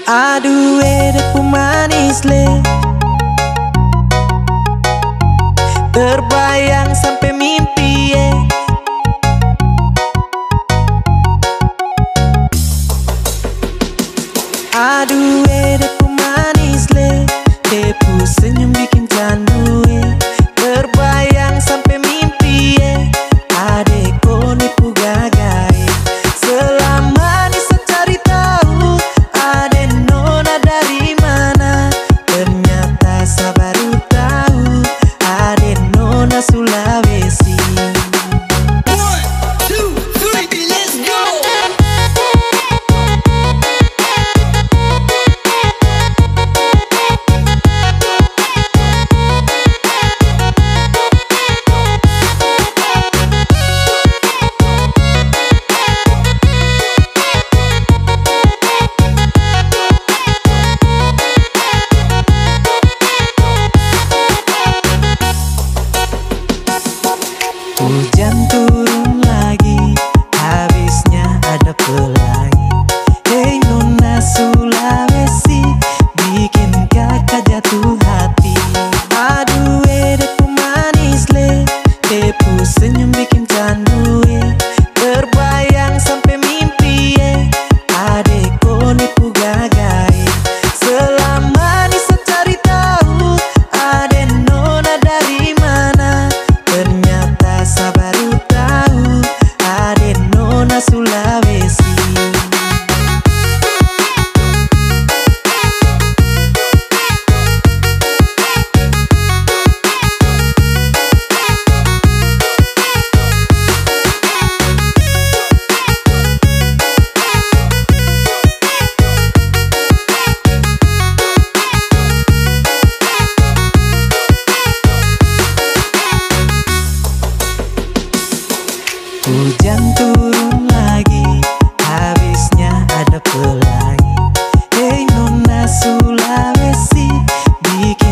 Aduh depu manis le, terbayang sampai mimpi ye. Aduh depu manis le, depu senyum bikin candu ye. Terbayang sampai mimpi ye, adekku nipu gagai. Selama ini saya cari tahu ade nona dari mana. Ternyata saya baru tahu ade nona Sulawesi. Hujan turun lagi, habisnya ada pelangi. Hei nona Sulawesi, bikin kakak jatuh hati. Aduh depu manis le, depu senyum bikin candu ye. Terbayang sampai mimpi ye, adekku nipu gagai. Selama ini saya cari tahu ade nona dari mana. Ternyata saya baru tahu ade nona Sulawesi. Hujan turun lagi, habisnya ada pelangi. Hei nona Sulawesi, bikin